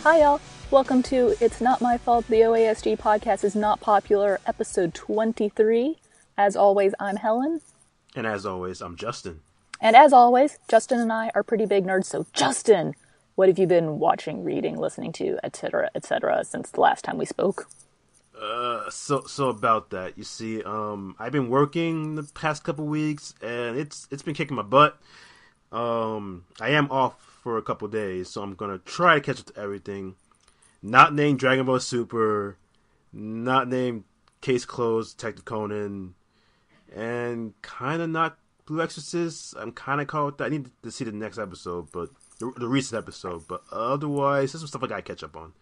Hi y'all, welcome to It's Not My Fault The OASG Podcast Is Not Popular, episode 23. As always, I'm Helen. And as always, I'm Justin. And as always, Justin and I are pretty big nerds, so Justin, what have you been watching, reading, listening to, etc., since the last time we spoke? So about that, you see, I've been working the past couple weeks, and it's been kicking my butt. I am off for a couple days, so I'm gonna try to catch up to everything. Not named Dragon Ball Super, not named Case Closed, Detective Conan, and kind of not Blue Exorcist. I'm kind of caught with that. I need to see the next episode, but the recent episode. But otherwise, there's some stuff I gotta catch up on,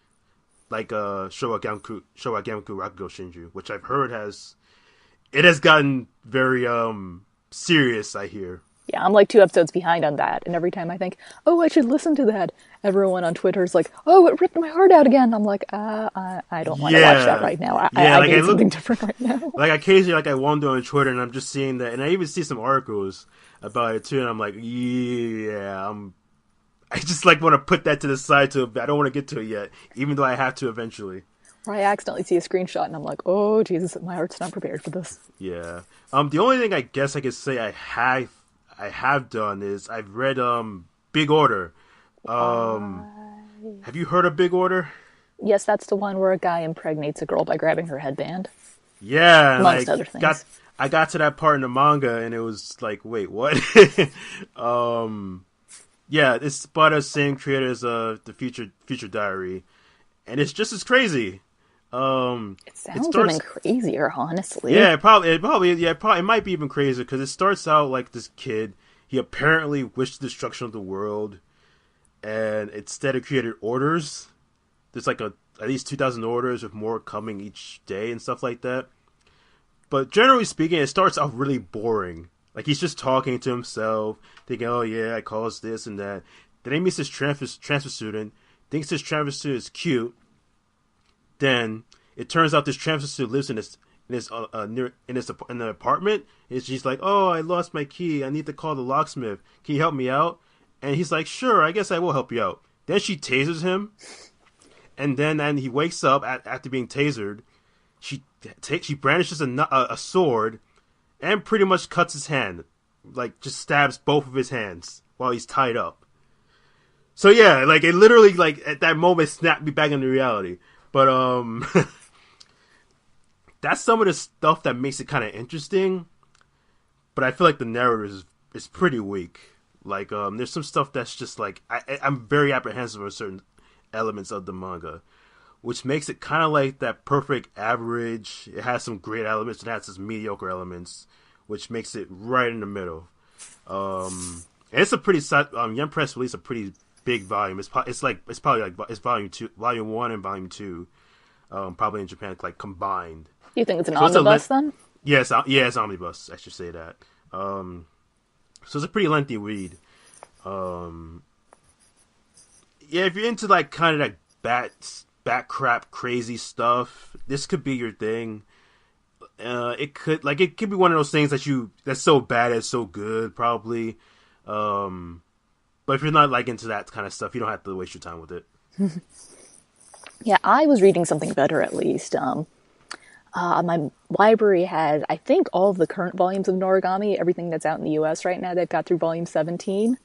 like Showa Genku Rakugo Shinju, which I've heard has gotten very serious. I hear. Yeah, I'm like 2 episodes behind on that, and every time I think, oh, I should listen to that, everyone on Twitter is like, oh, it ripped my heart out again. I'm like, I don't want to watch that right now. I need something different right now. Like, occasionally, I wander on Twitter, and I'm just seeing that, and I even see some articles about it, too, and I'm like, yeah, I just, want to put that to the side, too. I don't want to get to it yet, even though I have to eventually. Or I accidentally see a screenshot, and I'm like, oh, Jesus, my heart's not prepared for this. Yeah. The only thing I guess I could say I have done is I've read Big Order. Have you heard of Big Order? Yes, that's the one where a guy impregnates a girl by grabbing her headband. Yeah, amongst other things. I got to that part in the manga and it was like, wait, what? Yeah, it's by the same creator as the Future Diary, and it's just as crazy. It sounds even crazier, honestly. Yeah, it might be even crazier because it starts out like this kid. He apparently wished the destruction of the world, and instead of created orders. There's at least 2,000 orders with more coming each day and stuff like that. But generally speaking, it starts out really boring. Like he's just talking to himself, thinking, "Oh yeah, I caused this and that." Then he meets this transfer student, thinks this transfer student is cute. Then it turns out this transfer student lives in the apartment. And she's like, "Oh, I lost my key. I need to call the locksmith. Can you help me out?" And he's like, "Sure, I guess I will help you out." Then she tasers him, and then he wakes up after being tasered. She brandishes a sword, and pretty much cuts his hand, just stabs both of his hands while he's tied up. So yeah, it literally at that moment snapped me back into reality. But that's some of the stuff that makes it kind of interesting. But I feel like the narrative is pretty weak. There's some stuff that's just I'm very apprehensive of certain elements of the manga, which makes it kind of like that perfect average. It has some great elements, it has some mediocre elements, which makes it right in the middle. And it's a pretty Young Press released a pretty big volume. It's probably volume 2, volume 1 and volume 2, probably in Japan, combined. You think it's an omnibus then? Yes, it's omnibus. I should say that. So it's a pretty lengthy read. Yeah, if you're into kind of that bat crap crazy stuff, this could be your thing. It could be one of those things that's so bad it's so good, probably. But if you're not into that kind of stuff, you don't have to waste your time with it. Yeah, I was reading something better at least. My library has, I think, all of the current volumes of Noragami, everything that's out in the US right now. They've got through volume 17.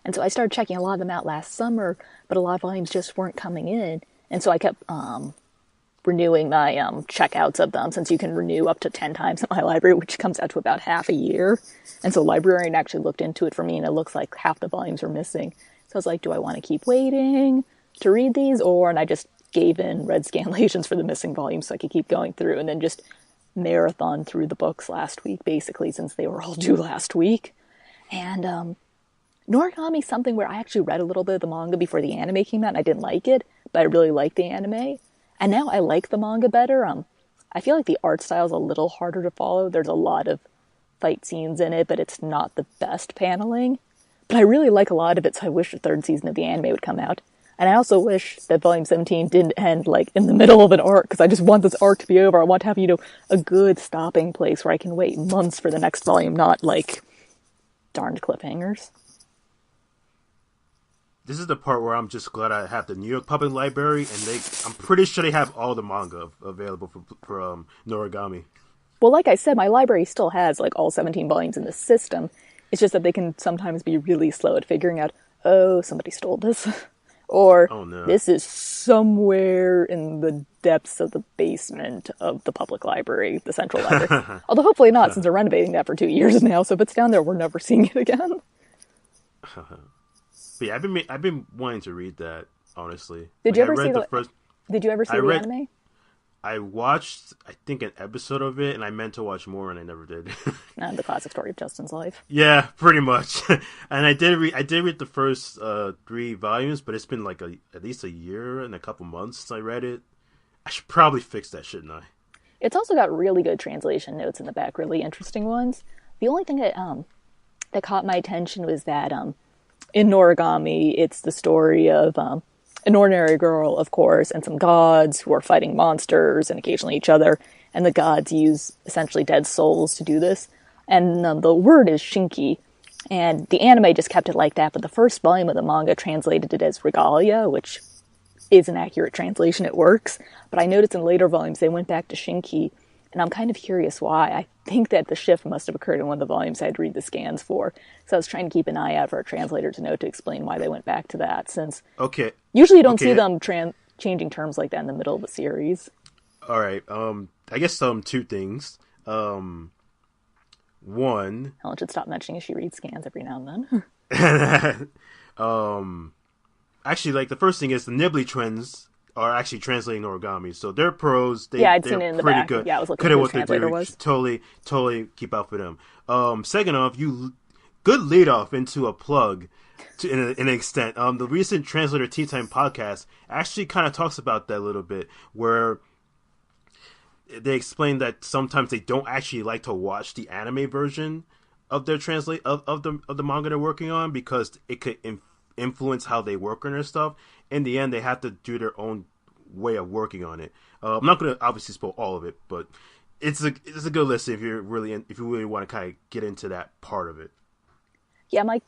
And so I started checking a lot of them out last summer, but a lot of volumes just weren't coming in. And so I kept renewing my checkouts of them, since you can renew up to 10 times in my library, which comes out to about half a year. And so librarian actually looked into it for me, and it looks like half the volumes are missing. So I was like, do I want to keep waiting to read these? And I just gave in, read scanlations for the missing volumes so I could keep going through, and then just marathon through the books last week, basically, since they were all due last week. And Noragami is something where I actually read a little bit of the manga before the anime came out, and I didn't like it, but I really liked the anime. And now I like the manga better. I feel like the art style is a little harder to follow. There's a lot of fight scenes in it, but it's not the best paneling. But I really like a lot of it, so I wish the 3rd season of the anime would come out. And I also wish that Volume 17 didn't end, in the middle of an arc, because I just want this arc to be over. I want to have, a good stopping place where I can wait months for the next volume, not, darned cliffhangers. this is the part where I'm just glad I have the New York Public Library, and I'm pretty sure they have all the manga available for Noragami. Well, like I said, my library still has like all 17 volumes in the system. It's just that they can sometimes be really slow at figuring out, oh, somebody stole this. Or Oh no. this is somewhere in the depths of the basement of the public library, the central library. Although hopefully not, since they're renovating that for 2 years now. So if it's down there, we're never seeing it again. But yeah, I've been wanting to read that, honestly. Did you ever see the first? Did you ever see the anime? I watched, I think, an episode of it, and I meant to watch more, and I never did. The classic story of Justin's life. Yeah, pretty much. And I did read the first 3 volumes, but it's been like at least a year and a couple months since I read it. I should probably fix that, shouldn't I? It's also got really good translation notes in the back, really interesting ones. The only thing that caught my attention was that in Noragami, it's the story of an ordinary girl, of course, and some gods who are fighting monsters and occasionally each other. And the gods use essentially dead souls to do this. And the word is shinki. And the anime just kept it like that. But the first volume of the manga translated it as regalia, which is an accurate translation. It works. But I noticed in later volumes they went back to shinki. And I'm kind of curious why. I think that the shift must have occurred in one of the volumes I had to read the scans for. So I was trying to keep an eye out for a translator to know to explain why they went back to that, since usually you don't see them changing terms like that in the middle of the series. All right. I guess 2 things. One. Helen should stop mentioning she reads scans every now and then. Actually, like, the first thing is the Ghibli trends are actually translating Noragami, so they're pros. I'd seen it in the pretty back. good. Yeah, I was looking at what the translator was. Totally keep out for them. Second off, good lead off into a plug in an extent. The recent Translator Tea Time podcast actually kind of talks about that a little bit, where they explain that sometimes they don't actually like to watch the anime version of their of the manga they're working on, because it could influence how they work on their stuff. In the end, they have to do their own way of working on it. I'm not going to obviously spoil all of it, but it's a good listen if you really want to kind of get into that part of it. Yeah, my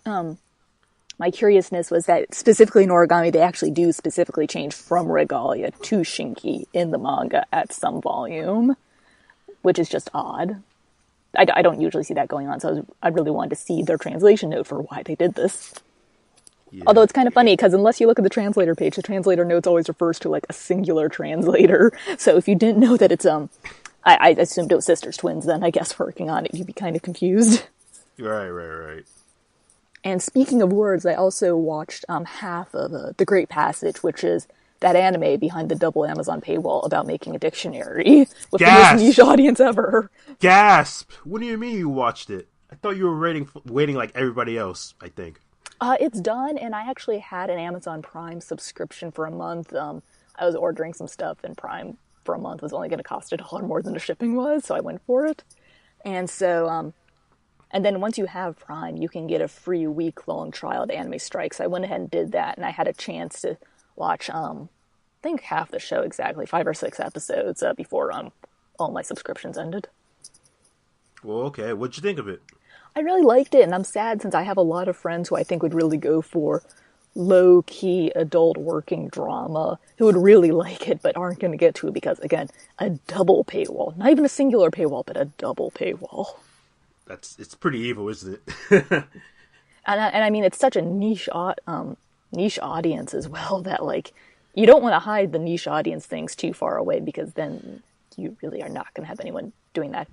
curiousness was that specifically in Noragami, they actually do specifically change from regalia to shinki in the manga at some volume, which is just odd. I don't usually see that going on, so I really wanted to see their translation note for why they did this. Yeah. Although it's kind of funny, because unless you look at the translator page, the translator notes always refers to like a singular translator. So if you didn't know that it's I assumed it was sisters twins then, I guess, working on it, you'd be kind of confused. Right. And speaking of words, I also watched half of The Great Passage, which is that anime behind the double Amazon paywall about making a dictionary with the most niche audience ever. Gasp! What do you mean you watched it? I thought you were waiting like everybody else, I think. It's done, and I actually had an Amazon Prime subscription for a month. I was ordering some stuff, and Prime for a month was only going to cost $1 more than the shipping was, so I went for it. And so, and then once you have Prime, you can get a free week-long trial to Anime Strike. So I went ahead and did that, and I had a chance to watch, I think half the show exactly, 5 or 6 episodes before all my subscriptions ended. Well, okay. What'd you think of it? I really liked it, and I'm sad since I have a lot of friends who I think would really go for low-key adult working drama who would really like it but aren't going to get to it because, again, a double paywall. Not even a singular paywall, but a double paywall. It's pretty evil, isn't it? and I mean, it's such a niche audience as well that, like, you don't want to hide the niche audience things too far away because then you really are not going to have anyone doing that.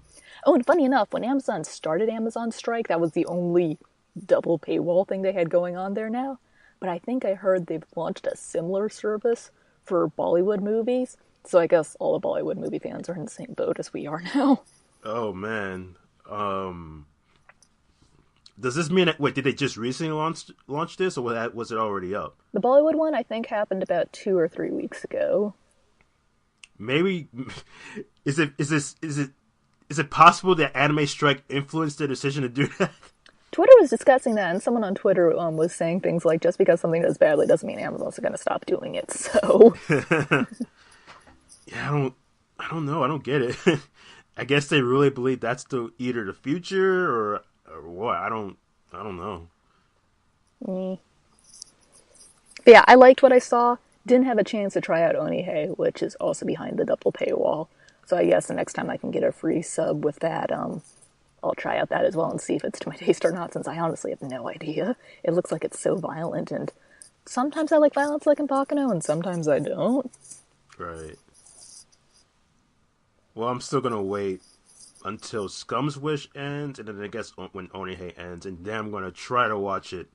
Oh, and funny enough, when Amazon started Amazon Strike, that was the only double paywall thing they had going on there now. But I think I heard they've launched a similar service for Bollywood movies. So I guess all the Bollywood movie fans are in the same boat as we are now. Oh, man. Does this mean... Wait, did they just recently launch this, or was it already up? The Bollywood one, I think, happened about 2 or 3 weeks ago. Maybe... Is it possible that Anime Strike influenced their decision to do that? Twitter was discussing that, and someone on Twitter was saying things like, just because something does badly doesn't mean Amazon's going to stop doing it, so... Yeah, I don't know. I don't get it. I guess they really believe that's either the future or what. I don't know. But yeah, I liked what I saw. Didn't have a chance to try out Onihei, which is also behind the double paywall. So I guess the next time I can get a free sub with that, I'll try out that as well and see if it's to my taste or not, since I honestly have no idea. It looks like it's so violent, and sometimes I like violence like in Bakano, and sometimes I don't. Right. Well, I'm still gonna wait until Scum's Wish ends, and then I guess when Onihei ends, and then I'm gonna try to watch it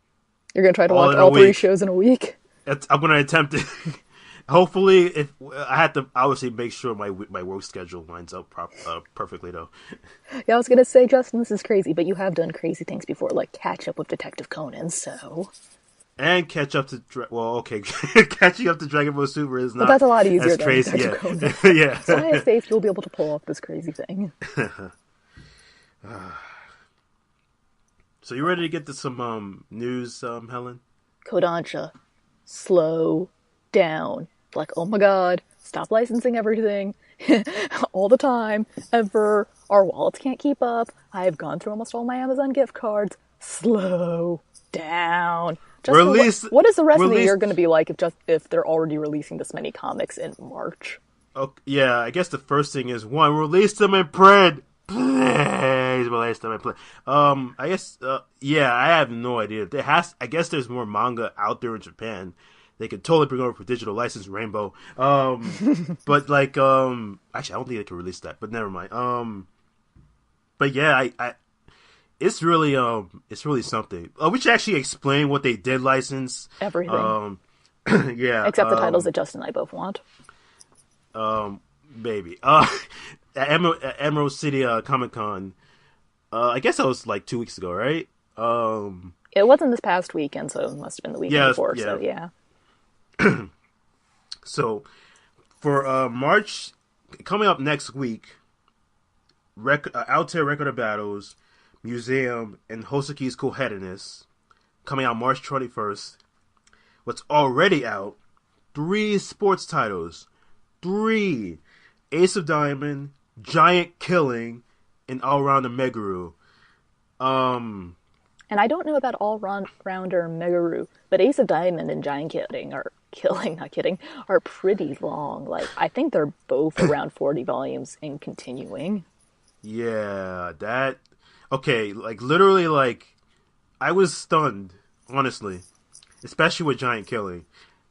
You're gonna try to all watch in a all three week. shows in a week? I'm gonna attempt it. Hopefully, if I had to, obviously make sure my work schedule lines up perfectly though. Yeah, I was gonna say, Justin, this is crazy, but you have done crazy things before, like catch up with Detective Conan, so... And catch up to catching up to Dragon Ball Super is Well, not that's a lot easier as than crazy. Detective Yeah, Conan. yeah. So I have faith you'll be able to pull off this crazy thing. So you ready to get to some news, Helen? Kodansha, slow down. Like, oh my god, stop licensing everything. All the time, ever. Our wallets can't keep up. I've gone through almost all my Amazon gift cards. Slow down. Justin, Release. what is the rest of the Release. year going to be like if they're already releasing this many comics in March? Oh, yeah, I guess the first thing is one, release them in print. Please release them in print. I guess. Yeah, I have no idea. I guess there's more manga out there in Japan. They could totally bring over for digital license Rainbow. But like, actually, I don't think they can release that. But never mind. But yeah, I it's really something. We should actually explain what they did license. Everything. Yeah. Except the titles that Justin and I both want. Maybe. At Emerald City Comic Con. I guess that was like 2 weeks ago, right? It wasn't this past weekend, so it must have been the weekend before. Yeah. So yeah. So for March, coming up next week, Altair Record of Battles, Museum, and Hozuki's Coolheadness, coming out March 21st. What's already out, 3 sports titles. 3. Ace of Diamond, Giant Killing, and All-Rounder Meguru. And I don't know about all-rounder Meguru, but Ace of Diamond and Giant Killing are pretty long. Like, I think they're both around 40 volumes and continuing. Yeah, that... Okay, like, literally, like, I was stunned, honestly. Especially with Giant Killing.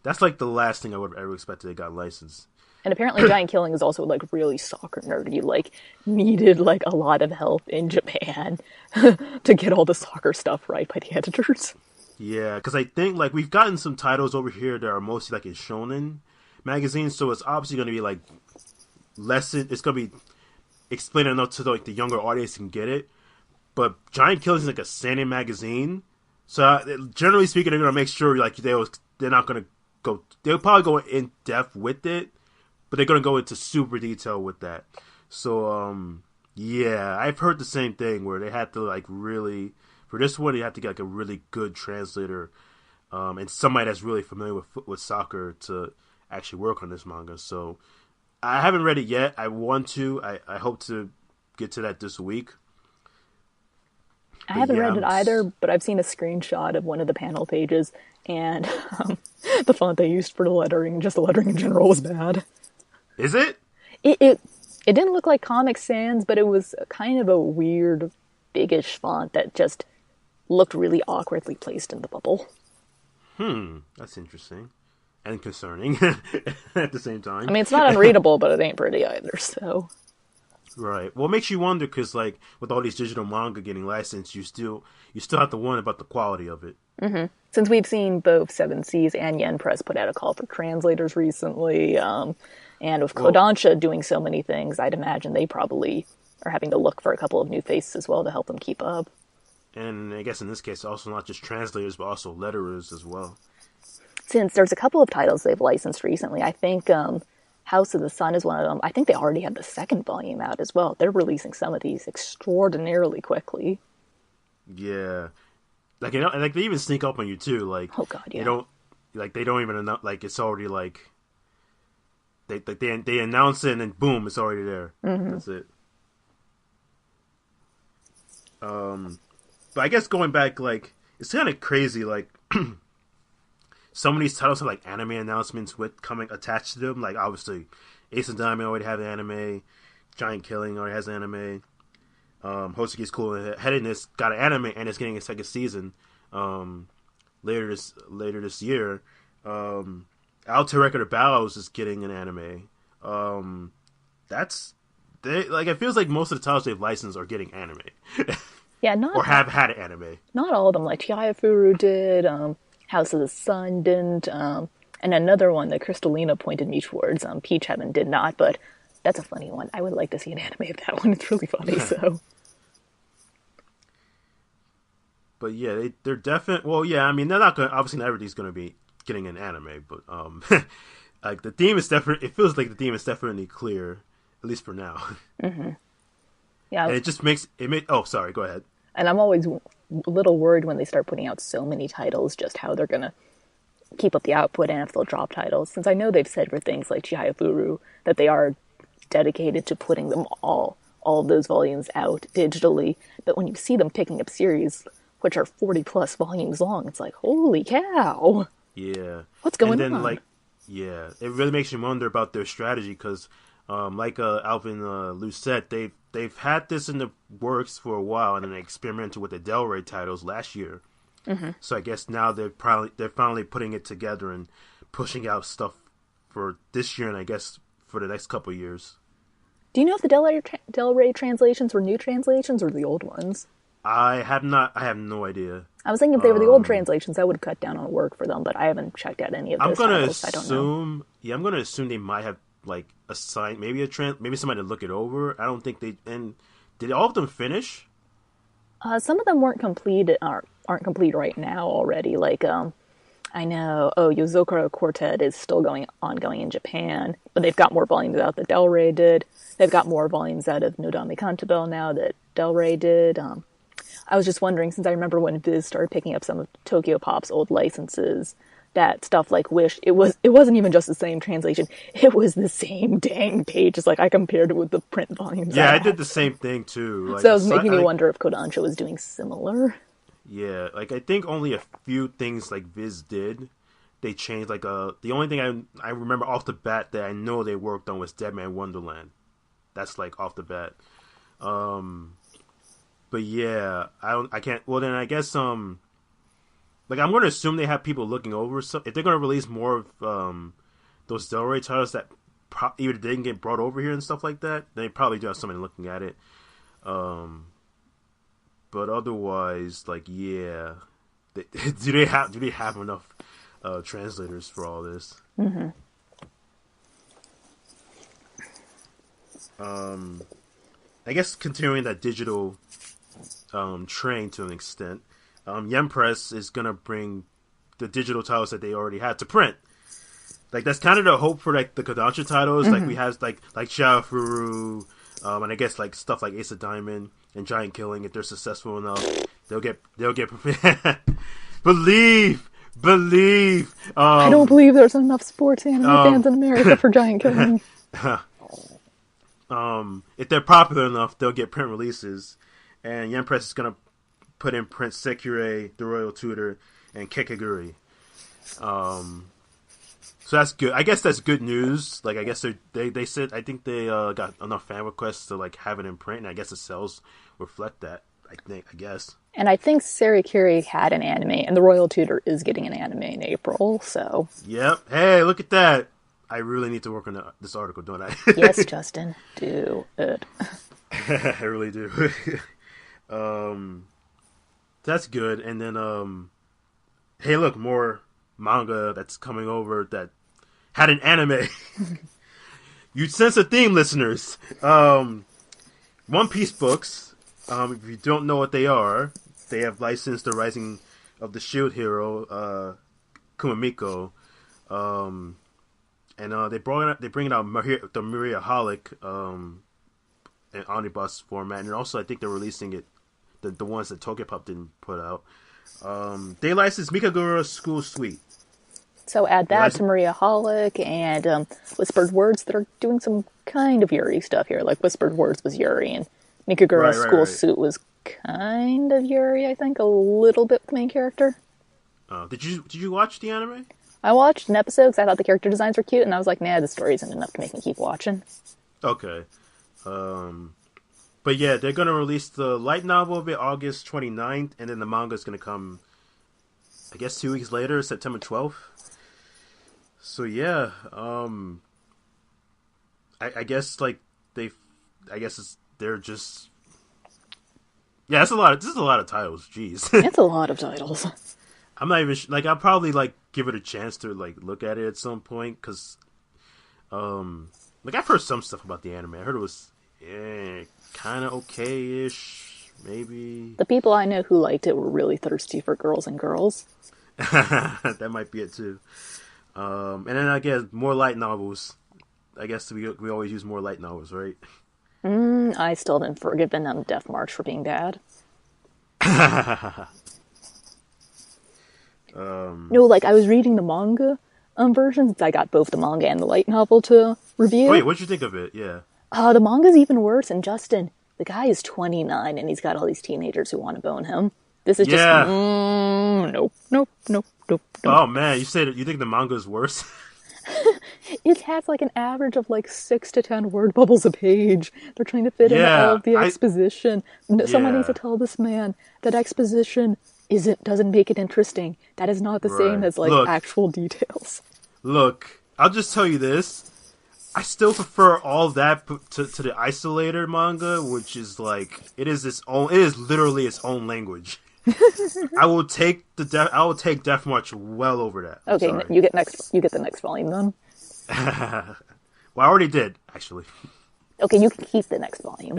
That's, like, the last thing I would have ever expected they got licensed. And apparently Giant Killing is also, like, really soccer nerdy. Like, needed, like, a lot of help in Japan to get all the soccer stuff right by the editors. Yeah, because I think, like, we've gotten some titles over here that are mostly, like, in shonen magazines, so it's obviously going to be, like, it's going to be explained enough to, like, the younger audience can get it. But Giant Killing is, like, a seinen magazine, so generally speaking, they're going to make sure, like, they're not going to go... They'll probably go in depth with it, but they're going to go into super detail with that. So, yeah, I've heard the same thing where they had to, like, really... For this one, you have to get, like, a really good translator and somebody that's really familiar with soccer to actually work on this manga. So, I haven't read it yet. I want to. I hope to get to that this week. I haven't read it either, but I've seen a screenshot of one of the panel pages, and the font they used for the lettering, just the lettering in general, was bad. Is it? It didn't look like Comic Sans, but it was kind of a weird, biggish font that just looked really awkwardly placed in the bubble. That's interesting. And concerning at the same time. I mean, it's not unreadable, but it ain't pretty either, so... Right. Well, it makes you wonder, because, like, with all these digital manga getting licensed, you still have to wonder about the quality of it. Mm-hmm. Since we've seen both Seven Seas and Yen Press put out a call for translators recently, and with Kodansha doing so many things, I'd imagine they probably are having to look for a couple of new faces as well to help them keep up. And I guess in this case, also not just translators, but also letterers as well. Since there's a couple of titles they've licensed recently, I think House of the Sun is one of them. I think they already have the second volume out as well. They're releasing some of these extraordinarily quickly. Yeah. Like, you know, like they even sneak up on you too. Like, oh god, yeah. They don't even announce, like, it's already like they announce it and then boom, it's already there. Mm-hmm. That's it. But I guess going back, like, it's kind of crazy, like, some of these titles have like anime announcements with coming attached to them. Like obviously, Ace and Diamond already have an anime. Giant Killing already has an anime. Hozuki's Coolheadness got an anime and it's getting a second season later this year. Altair Record of Battles is getting an anime. It feels like most of the titles they've licensed are getting anime. Yeah, not or have had an anime. Not all of them. Like Chihayafuru did, House of the Sun didn't, and another one that Crystalina pointed me towards, Peach Heaven did not, but that's a funny one. I would like to see an anime of that one. It's really funny, so. But yeah, they're definitely... Well, yeah, I mean, they're not going to... Obviously, not everybody's going to be getting an anime, but like the theme is definitely... It feels like the theme is definitely clear, at least for now. Mm-hmm. Yeah. And it just makes... Oh, sorry, go ahead. And I'm always a little worried when they start putting out so many titles, just how they're going to keep up the output and if they'll drop titles. Since I know they've said for things like Chihayafuru that they are dedicated to putting them all of those volumes out digitally. But when you see them picking up series... which are 40 plus volumes long, it's like, holy cow. Yeah. What's going on? And then, yeah, it really makes you wonder about their strategy, because, like Alvin Lou said, they've had this in the works for a while, and then they experimented with the Del Rey titles last year. Mm-hmm. So I guess now they're finally putting it together and pushing out stuff for this year, and I guess for the next couple of years. Do you know if the Del Rey translations were new translations or the old ones? I have no idea. I was thinking if they were the old translations, that would have cut down on work for them, but I haven't checked out any of those titles. I don't know. Yeah, I'm going to assume they might have, like, assigned, maybe somebody to look it over. I don't think and did all of them finish? Some of them aren't complete right now already. Like, I know, Yozokura Quartet is still ongoing in Japan, but they've got more volumes out that Del Rey did. They've got more volumes out of Nodame Cantabile now that Del Rey did. I was just wondering, since I remember when Viz started picking up some of Tokyo Pop's old licenses, that stuff like Wish, it wasn't even just the same translation. It was the same dang page. It's like I compared it with the print volumes. Yeah, I did the same thing too. Like, so it was making me wonder if Kodansha was doing similar. Yeah, like I think only a few things like Viz did. They changed the only thing I remember off the bat that I know they worked on was Dead Man Wonderland. That's like off the bat. But yeah, I can't. Well, then I guess I'm going to assume they have people looking over. So if they're going to release more of those Del Rey titles that either didn't get brought over here and stuff like that, they probably do have somebody looking at it. But otherwise, like, yeah, do they have enough translators for all this? Mm-hmm. I guess continuing that digital train to an extent, Yen Press is gonna bring the digital titles that they already had to print. Like that's kind of the hope for like the Kodansha titles. Mm-hmm. Like we have like Shafuru, and I guess like stuff like Ace of Diamond and Giant Killing. If they're successful enough, they'll get believe. I don't believe there's enough sports anime fans in America for Giant Killing. If they're popular enough, they'll get print releases, and Yen Press is gonna put in print Sekirei, The Royal Tutor, and Kakegurui. So that's good. I guess that's good news. Like I guess they said I think they got enough fan requests to like have it in print, and I guess the sales reflect that. I guess. And I think Sekirei had an anime, and The Royal Tutor is getting an anime in April. So. Yep. Hey, look at that. I really need to work on this article, don't I? Yes, Justin. Do it. I really do. That's good. And then, hey, look, more manga that's coming over that had an anime. You'd sense a theme, listeners. One Piece books, if you don't know what they are, they have licensed The Rising of the Shield Hero, Kumamiko. And they're bringing out the Maria Holic in omnibus format, and also I think they're releasing it, the ones that Tokyopop didn't put out. They licensed Mikagura School Suite. So add that to Maria Holic and Whispered Words that are doing some kind of Yuri stuff here. Like Whispered Words was Yuri, and Mikagura School Suite was kind of Yuri, I think, a little bit the main character. Did you watch the anime? I watched an episode because I thought the character designs were cute, and I was like, nah, the story isn't enough to make me keep watching. Okay. But yeah, they're gonna release the light novel of it August 29th, and then the manga is gonna come, I guess, 2 weeks later, September 12th. So yeah, I guess like they're just, yeah. It's a lot. This is a lot of titles. Jeez, It's a lot of titles. I'm not even like I'll probably like give it a chance to like look at it at some point because like I've heard some stuff about the anime. I heard it was kind of okay-ish, maybe. The people I know who liked it were really thirsty for girls and girls. That might be it too. And then I guess more light novels. I guess we always use more light novels, right? I still haven't forgiven them Death March for being bad. No, like I was reading the manga versions. I got both the manga and the light novel to review. Wait, what'd you think of it? Yeah. The manga's even worse. And Justin, the guy is 29 and he's got all these teenagers who want to bone him. This is just nope. Oh man, you said you think the manga is worse? It has like an average of like 6 to 10 word bubbles a page. They're trying to fit in all of the exposition. Someone needs to tell this man that exposition doesn't make it interesting. That is not the same as like actual details. Look, I'll just tell you this. I still prefer all that to the Isolator manga, which is like it is literally its own language. I will take Death March well over that. Okay, you get the next volume then. Well, I already did, actually. Okay, you can keep the next volume.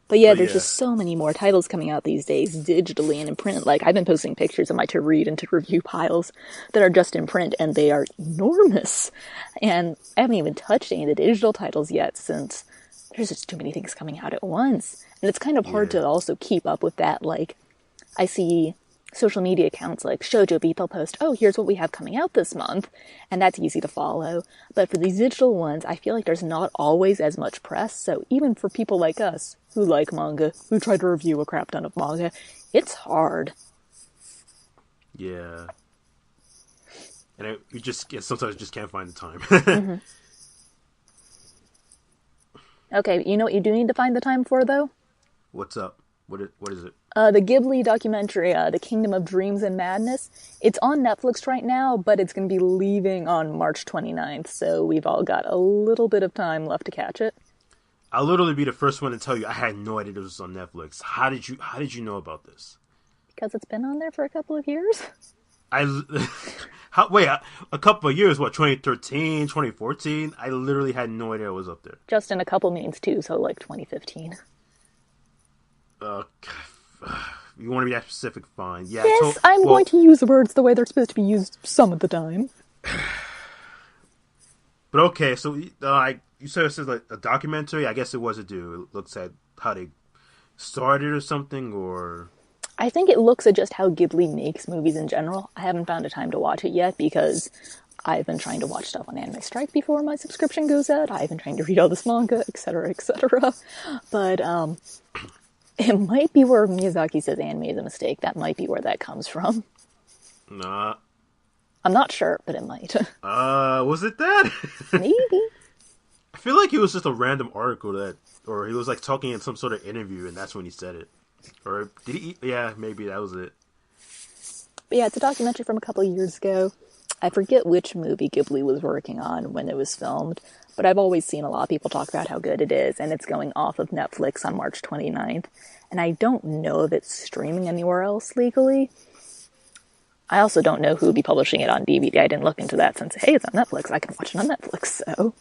But yeah, there's just so many more titles coming out these days, digitally and in print. Like, I've been posting pictures of my to-read and to-review piles that are just in print, and they are enormous. And I haven't even touched any of the digital titles yet, since there's just too many things coming out at once. And it's kind of hard to also keep up with that. Like, I see social media accounts like Shoujo Beat, they'll post, oh, here's what we have coming out this month, and that's easy to follow. But for these digital ones, I feel like there's not always as much press, so even for people like us, who like manga, who try to review a crap ton of manga, it's hard. Yeah. And sometimes just can't find the time. Okay, you know what you do need to find the time for, though? What's up? What is it? The Ghibli documentary, The Kingdom of Dreams and Madness. It's on Netflix right now, but it's going to be leaving on March 29th, so we've all got a little bit of time left to catch it. I'll literally be the first one to tell you I had no idea this was on Netflix. How did you know about this? Because it's been on there for a couple of years. Wait, a couple of years, what, 2013, 2014? I literally had no idea it was up there. Just in a couple means too, so like 2015. You want to be that specific? Fine. Yeah. Yes, I'm going to use words the way they're supposed to be used some of the time. But okay, so you said it says like a documentary. I guess it was a do. It looks at how they started or something, or I think it looks at just how Ghibli makes movies in general. I haven't found a time to watch it yet because I've been trying to watch stuff on Anime Strike before my subscription goes out. I've been trying to read all this manga, etc., etc. But it might be where Miyazaki says anime is a mistake. That might be where that comes from. Nah. I'm not sure, but it might. Was it that? Maybe. I feel like it was just a random article or he was like talking in some sort of interview and that's when he said it. Or did he? Yeah, maybe that was it. But yeah, it's a documentary from a couple of years ago. I forget which movie Ghibli was working on when it was filmed, but I've always seen a lot of people talk about how good it is, and it's going off of Netflix on March 29th. And I don't know if it's streaming anywhere else legally. I also don't know who would be publishing it on DVD. I didn't look into that since, hey, it's on Netflix. I can watch it on Netflix, so.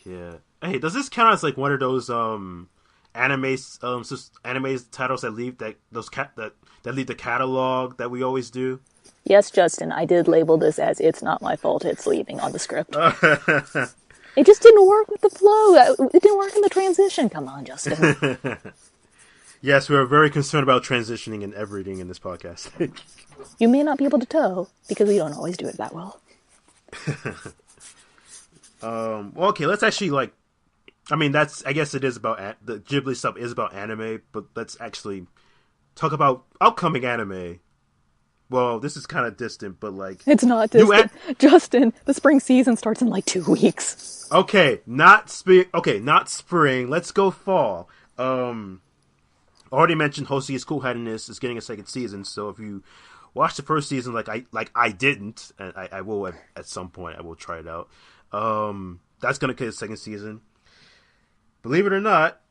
Yeah. Hey, does this count as like one of those anime titles that leave that leave the catalog that we always do? Yes, Justin, I did label this as It's Not My Fault It's Leaving on the script. It just didn't work with the flow. It didn't work in the transition. Come on, Justin. Yes, we are very concerned about transitioning and everything in this podcast. You may not be able to tell, because we don't always do it that well. Well, okay, let's actually, I guess it is about, the Ghibli stuff is about anime, but let's actually talk about upcoming anime. well, this is kind of distant, but like It's not new distant. Justin, the spring season starts in like 2 weeks. Okay, not spring. Okay, not spring. Let's go fall. Already mentioned Hozuki's Coolheadness is getting a second season. So if you watch the first season, like I didn't, and I will at some point, I will try it out. That's gonna get a second season. Believe it or not,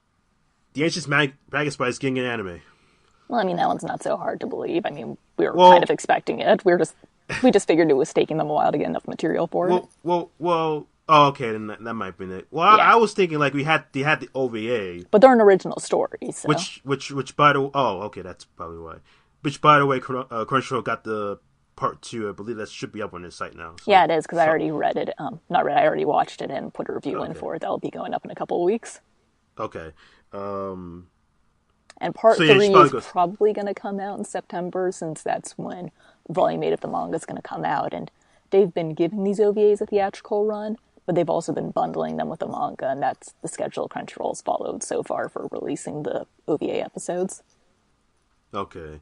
the Ancient Magus Bride is getting an anime. Well, I mean, that one's not so hard to believe. I mean, we were kind of expecting it. We just figured it was taking them a while to get enough material for it. Well. Oh, okay, then that might have been it. Well, Yeah. I was thinking like they had the OVA, But they're an original story, so. which by the okay, that's probably why. Which by the way, Crunchyroll got the part 2. I believe that should be up on their site now. So, Yeah, it is, because I already read it. Not read, I already watched it and put a review in for it. That'll be going up in a couple of weeks. Okay. And part So, yeah, 3 probably is probably going to come out in September, since that's when Volume 8 of the manga is going to come out. And they've been giving these OVAs a theatrical run, but they've also been bundling them with the manga, and that's the schedule Crunchyroll's followed so far for releasing the OVA episodes. Okay.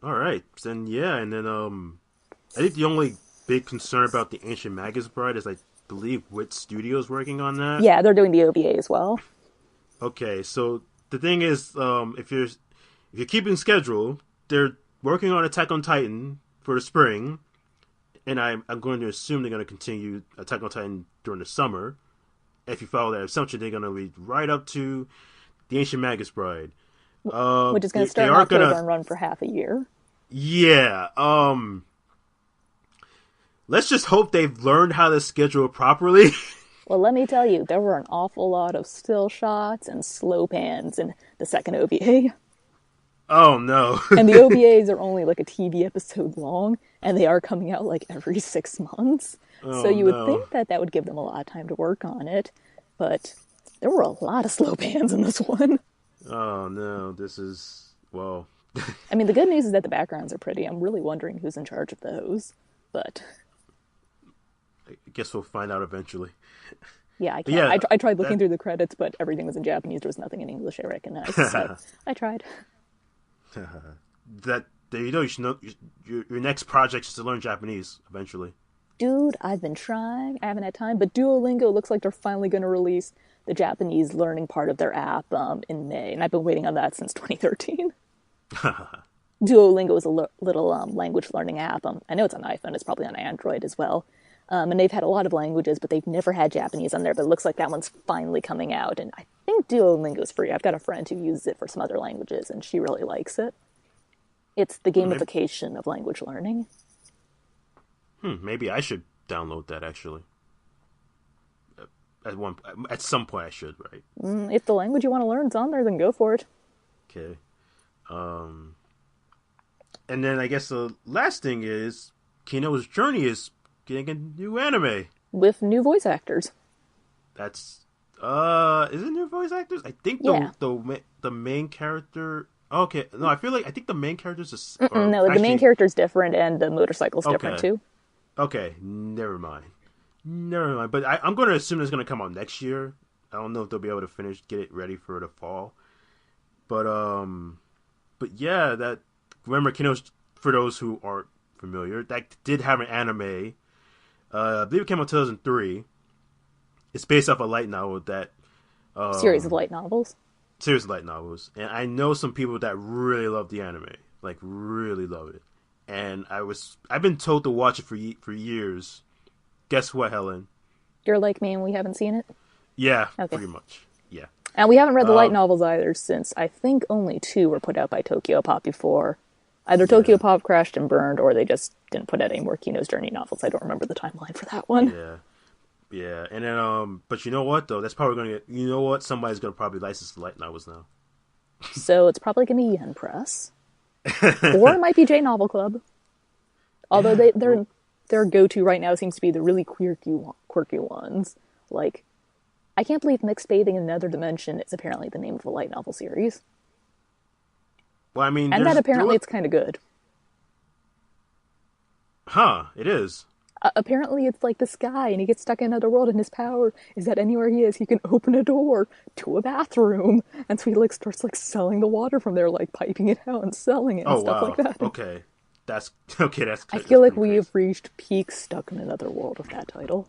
All right. Then yeah, and then I think the only big concern about the Ancient Magus Bride is I believe Wit Studios working on that. Yeah, they're doing the OVA as well. Okay, so the thing is, if you're keeping schedule, they're working on Attack on Titan for the spring, and I'm going to assume they're going to continue Attack on Titan during the summer. If you follow that assumption, they're going to lead right up to the Ancient Magus Bride, Which is going to start in October and run for half a year. Yeah. Let's just hope they've learned how to schedule properly. Well, let me tell you, there were an awful lot of still shots and slow pans in the second OVA. Oh, no. And the OVAs are only like a TV episode long, and they are coming out like every 6 months. So you would think that would give them a lot of time to work on it, but there were a lot of slow pans in this one. Oh, no. This is, well... I mean, the good news is that the backgrounds are pretty. I'm really wondering who's in charge of those, but... I guess we'll find out eventually. Yeah, I can't. Yeah, I tried looking through the credits, but everything was in Japanese. There was nothing in English I recognized, so I tried. There you know, you should know your next project is to learn Japanese eventually. Dude, I've been trying. I haven't had time, but Duolingo looks like they're finally going to release the Japanese learning part of their app in May, and I've been waiting on that since 2013. Duolingo is a little language learning app. I know it's on iPhone. It's probably on Android as well. And they've had a lot of languages, but they've never had Japanese on there. But it looks like that one's finally coming out. And I think Duolingo's free. I've got a friend who uses it for some other languages, and she really likes it. It's the gamification of language learning. Maybe I should download that, actually. At some point I should, right? If the language you want to learn is on there, then go for it. Okay. And then I guess the last thing is Kino's Journey is getting a new anime with new voice actors. That's is it new voice actors? I think the main character. Okay, no, I think the main character's no, the main character's different, and the motorcycle's different too. Okay, never mind. But I'm going to assume it's going to come out next year. I don't know if they'll be able to get it ready for the fall. But yeah, that remember Kino's, for those who aren't familiar, that did have an anime. I believe it came out in 2003. It's based off a light novel that series of light novels. Series of light novels, and I know some people that really love the anime, like really love it. And I've been told to watch it for years. Guess what, Helen? You're like me, and we haven't seen it. Yeah, pretty much. Yeah. And we haven't read the light novels either, since I think only 2 were put out by Tokyo Pop before. Either Tokyo Pop crashed and burned, or they just didn't put out any more Kino's Journey novels. I don't remember the timeline for that one. Yeah. And then, but you know what, though? That's probably going to get, you know what? Somebody's going to probably license the light novels now. So it's probably going to be Yen Press. Or it might be J Novel Club. Although their go-to right now seems to be the really quirky ones. Like, I can't believe Mixed Bathing in Another Dimension is apparently the name of a light novel series. Well, I mean... And that apparently it's kind of good. Huh, it is. Apparently it's like this guy, and he gets stuck in another world, and his power is that anywhere he is, he can open a door to a bathroom. And so he starts selling the water from there, piping it out and selling it and stuff like that. Okay. That's okay. I feel like pretty we crazy. have reached peak Stuck in Another World with that title.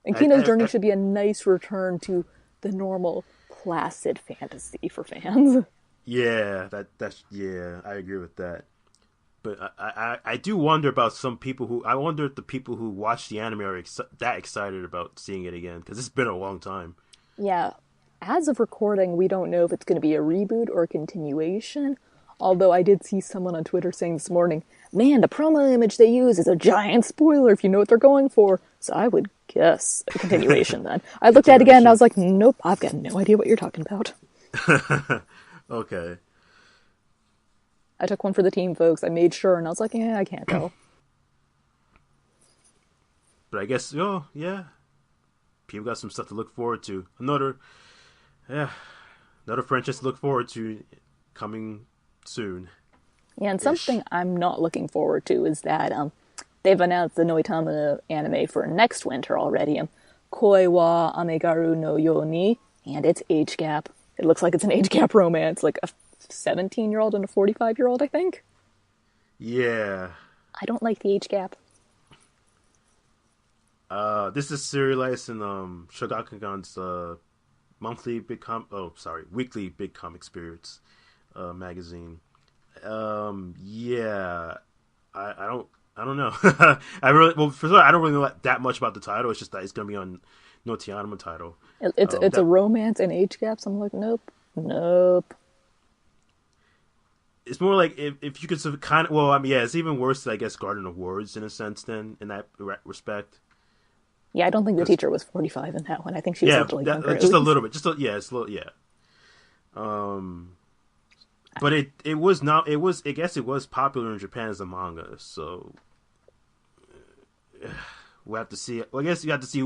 And Kino's Journey should be a nice return to the normal, placid fantasy for fans. Yeah, I agree with that. But I do wonder about some people who I wonder if the people who watch the anime are that excited about seeing it again because it's been a long time. Yeah, as of recording, we don't know if it's going to be a reboot or a continuation. Although I did see someone on Twitter saying this morning, man, the promo image they use is a giant spoiler if you know what they're going for. So I would guess a continuation then. I looked at it again and I was like, nope, I've got no idea what you're talking about. Okay. I took one for the team, folks. I made sure and I was like, yeah, I can't tell. But I guess, oh, yeah. People got some stuff to look forward to. Another franchise to look forward to coming soon. Yeah, and something I'm not looking forward to is that they've announced the NoitaminA anime for next winter already. Koi wa Amegaru no yo ni, and it's age gap. It looks like it's an age gap romance, like a 17-year-old and a 45-year-old, I think. Yeah. I don't like the age gap. This is serialized in Shogakukan's weekly big comic spirits magazine. Yeah, I don't know. First of all, I don't really know that much about the title. It's just that it's gonna be on NoitaminA title. It's a romance and age gap. So I'm like, nope. It's more like if you could kind of. Well, I mean, yeah, it's even worse, I guess, Garden of Words in a sense. Then in that respect. Yeah, I don't think the teacher was 45 in that one. I think she was a little younger. Just a little bit. It's a little, yeah. But it was not. It was. I guess it was popular in Japan as a manga. So we'll have to see. Well, I guess you have to see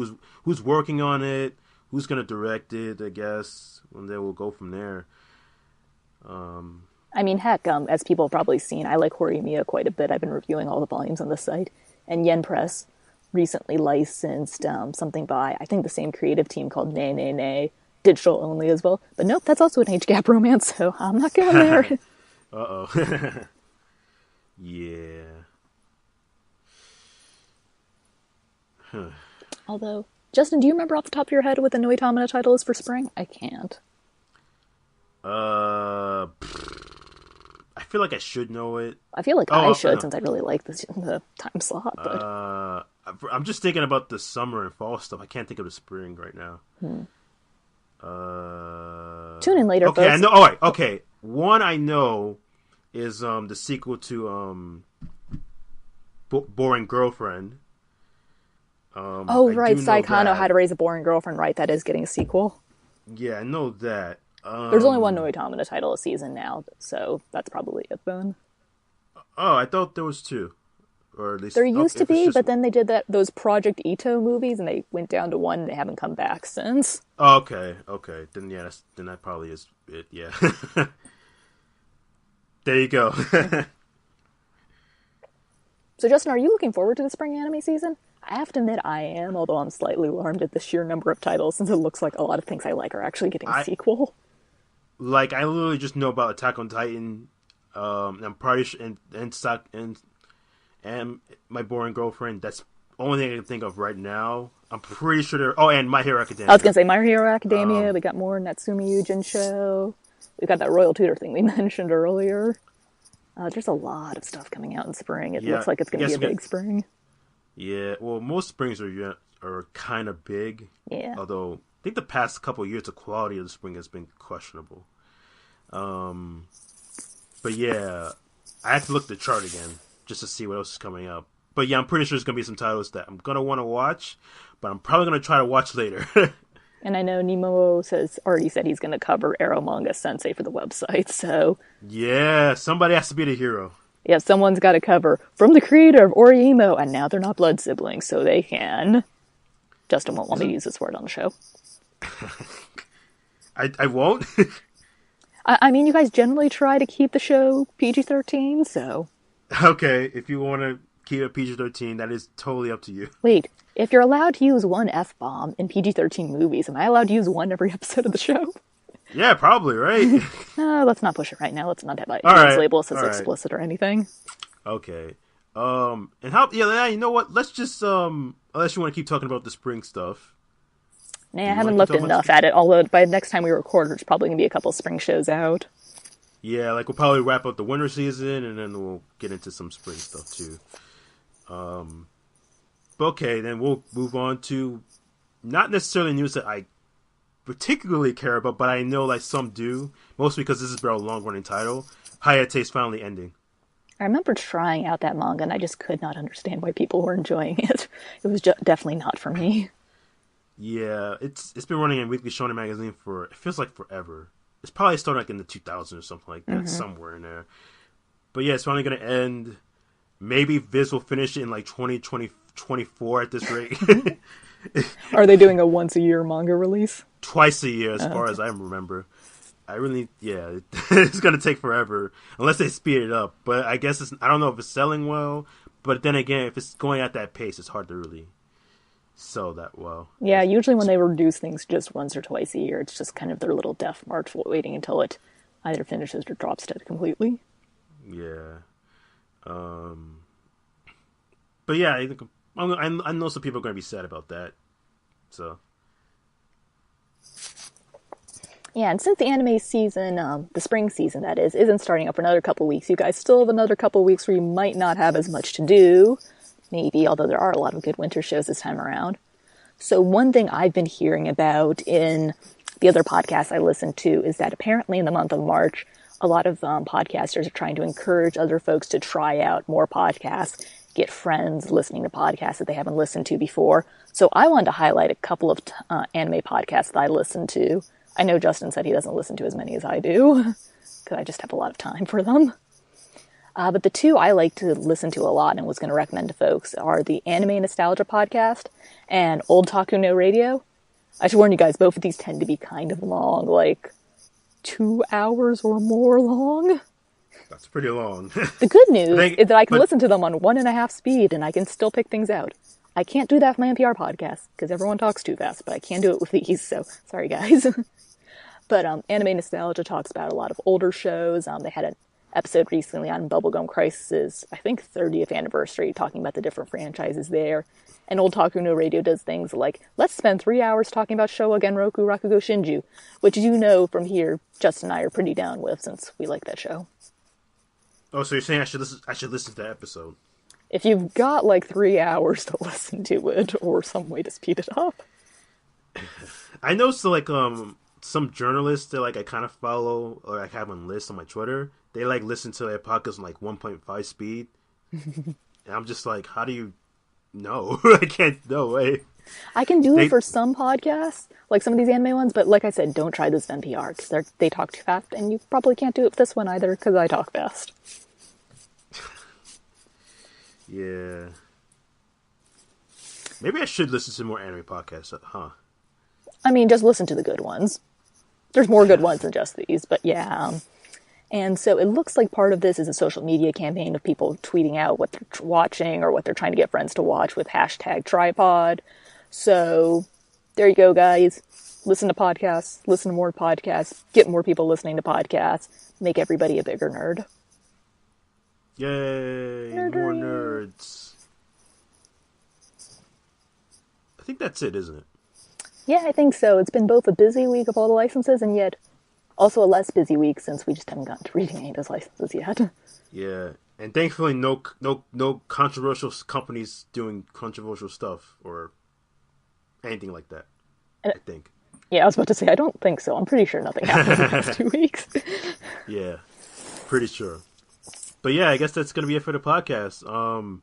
who's working on it, who's going to direct it. I guess, and then we'll go from there. I mean, heck, as people have probably seen, I like Horimiya quite a bit. I've been reviewing all the volumes on the site, and Yen Press recently licensed something by, I think, the same creative team called NoitaminA, digital only as well. But nope, that's also an age gap romance, so I'm not going there. Uh-oh. Yeah. Although, Justin, do you remember off the top of your head what the NoitaminA title is for spring? I can't. I feel like I should know it. I feel like I should, since I really like the time slot. But I'm just thinking about the summer and fall stuff. I can't think of the spring right now. Tune in later, okay, folks. I know. All right, okay. One I know is the sequel to Boring Girlfriend. Right, Saikano How to Raise a Boring Girlfriend, right? That is getting a sequel. Yeah, I know that. There's only one NoitaminA title a season now, so that's probably it then. Oh, I thought there was two. Or at least there used to be, but then they did those Project Ito movies, and they went down to one, and they haven't come back since. Oh, okay. Then yeah, then that probably is it. Yeah. There you go. So, Justin, are you looking forward to the spring anime season? I have to admit I am, although I'm slightly alarmed at the sheer number of titles, since it looks like a lot of things I like are actually getting a sequel. Like, I literally just know about Attack on Titan, I'm probably and My Boring Girlfriend. That's the only thing I can think of right now. I'm pretty sure there. Oh, and My Hero Academia. I was gonna say My Hero Academia. We got more Natsumi Yujin show. We got that Royal Tutor thing we mentioned earlier. There's a lot of stuff coming out in spring. It looks like it's gonna be a big spring. Yeah, well, most springs are kind of big. Yeah. Although I think the past couple of years, the quality of the spring has been questionable. But yeah, I have to look at the chart again just to see what else is coming up. But yeah, I'm pretty sure there's going to be some titles that I'm going to want to watch, but I'm probably going to try to watch later. And I know Nemo already said he's going to cover Arrow Manga Sensei for the website, so... Yeah, somebody has to be the hero. Yeah, someone's got to cover from the creator of Orihimo, and now they're not blood siblings, so they can. Justin won't want me to use this word on the show. I won't? I mean, you guys generally try to keep the show PG-13, so... Okay, if you want to keep it PG-13, that is totally up to you. Wait, if you're allowed to use one F-bomb in PG-13 movies, am I allowed to use one every episode of the show? Yeah, probably, right? Let's not push it right now. Let's not have iTunes label says explicit or anything. Okay. And how? Yeah, you know what? Let's just unless you want to keep talking about the spring stuff. Nah, Do I you want haven't to keep looked talking about? enough at it. Although by the next time we record, there's probably gonna be a couple spring shows out. Yeah, like we'll probably wrap up the winter season and then we'll get into some spring stuff too. But okay, then we'll move on to not necessarily news that I particularly care about, but I know like some do, mostly because this is about a long running title. Hayate's finally ending. I remember trying out that manga, and I just could not understand why people were enjoying it. It was definitely not for me. Yeah, it's been running in Weekly Shonen magazine for it feels like forever. It's probably started like in the 2000s or something like that, somewhere in there. But yeah, it's finally gonna end. Maybe Viz will finish it in like 2024 at this rate. Are they doing a once a year manga release? Twice a year, as far Okay. as I remember. I really, yeah, it's gonna take forever unless they speed it up. But I guess I don't know if it's selling well. But then again, if it's going at that pace, it's hard to really sell that well. Yeah, usually when they reduce things just once or twice a year, it's just kind of their little death march, waiting until it either finishes or drops dead completely. Yeah. But yeah, I think I know some people are going to be sad about that. So Yeah, and since the anime season, the spring season that is, isn't starting up for another couple weeks, you guys still have another couple weeks where you might not have as much to do. Maybe, although there are a lot of good winter shows this time around. So one thing I've been hearing about in the other podcasts I listen to is that apparently in the month of March, a lot of podcasters are trying to encourage other folks to try out more podcasts, get friends listening to podcasts that they haven't listened to before. So I wanted to highlight a couple of anime podcasts that I listen to. I know Justin said he doesn't listen to as many as I do, because I just have a lot of time for them. But the two I like to listen to a lot and was going to recommend to folks are the Anime Nostalgia podcast and Oldtaku no Radio. I should warn you guys, both of these tend to be kind of long, like 2 hours or more long. that's pretty long. The good news is that I can but listen to them on 1.5 speed and I can still pick things out. I can't do that with my NPR podcast because everyone talks too fast, but I can do it with these, so sorry guys. But Anime Nostalgia talks about a lot of older shows. They had an episode recently on Bubblegum Crisis' I think 30th anniversary, talking about the different franchises there. And Oldtaku no Radio does things like, let's spend 3 hours talking about Showa Genroku Rakugo Shinju, which you know from here, Justin and I are pretty down with since we like that show. oh, so you're saying I should listen to that episode? If you've got like 3 hours to listen to it, or some way to speed it up. I know, so like some journalists that like I kind of follow or I have on lists on my Twitter. They like listen to their podcasts on like 1.5 speed, and I'm just like, how do you? No, I can't. No way. I can do it for some podcasts, like some of these anime ones, but like I said, don't try this with NPR, because they talk too fast, and you probably can't do it with this one either, because I talk fast. Yeah. Maybe I should listen to more anime podcasts, huh? I mean, just listen to the good ones. There's more good ones than just these, but yeah. And so it looks like part of this is a social media campaign of people tweeting out what they're watching or what they're trying to get friends to watch with hashtag tripod. So there you go, guys. Listen to podcasts, listen to more podcasts, get more people listening to podcasts, make everybody a bigger nerd. Yay! Nerdery. More nerds. I think that's it, isn't it? Yeah, I think so. It's been both a busy week of all the licenses and yet also a less busy week since we just haven't gotten to reading any of those licenses yet. Yeah, and thankfully, no controversial companies doing controversial stuff or anything like that. I think. Yeah, I was about to say, I don't think so. I'm pretty sure nothing happened in the past 2 weeks. Yeah, pretty sure. But yeah, I guess that's gonna be it for the podcast.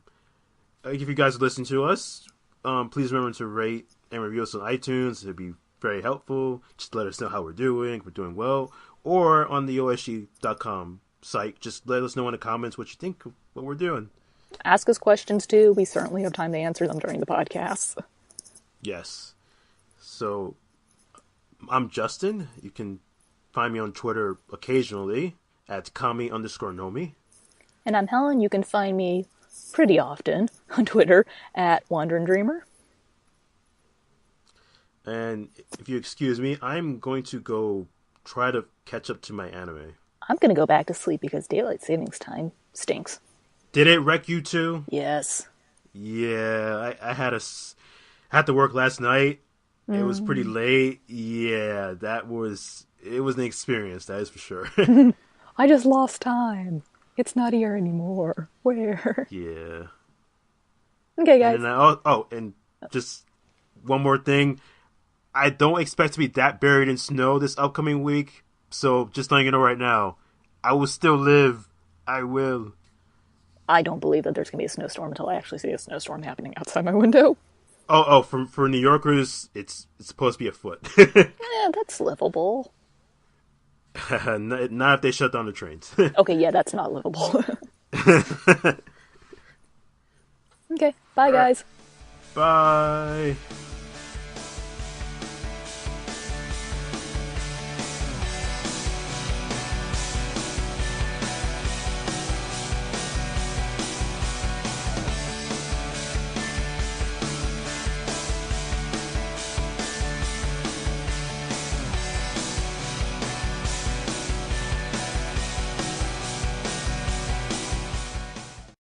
If you guys listen to us, please remember to rate and review us on iTunes. It'd be very helpful. Just let us know how we're doing. If we're doing well, or on the TheOASG.com site. Just let us know in the comments what you think of what we're doing. Ask us questions too. We certainly have time to answer them during the podcast. Yes. So, I'm Justin. You can find me on Twitter occasionally at kami_nomi. And I'm Helen. You can find me pretty often on Twitter at Wandering Dreamer. And if you excuse me, I'm going to go try to catch up to my anime. I'm going to go back to sleep because daylight savings time stinks. Did it wreck you too? Yes. Yeah, I had to work last night. It was pretty late. Yeah, it was an experience, that is for sure. I just lost time. It's not here anymore. Where? Yeah. Okay, And guys. then and just one more thing. I don't expect to be that buried in snow this upcoming week. So just letting you know right now, I will still live. I will. I don't believe that there's going to be a snowstorm until I actually see a snowstorm happening outside my window. For New Yorkers, it's supposed to be a foot. That's livable. Not if they shut down the trains. Okay, yeah, that's not livable. Okay, bye, All right. guys. Bye.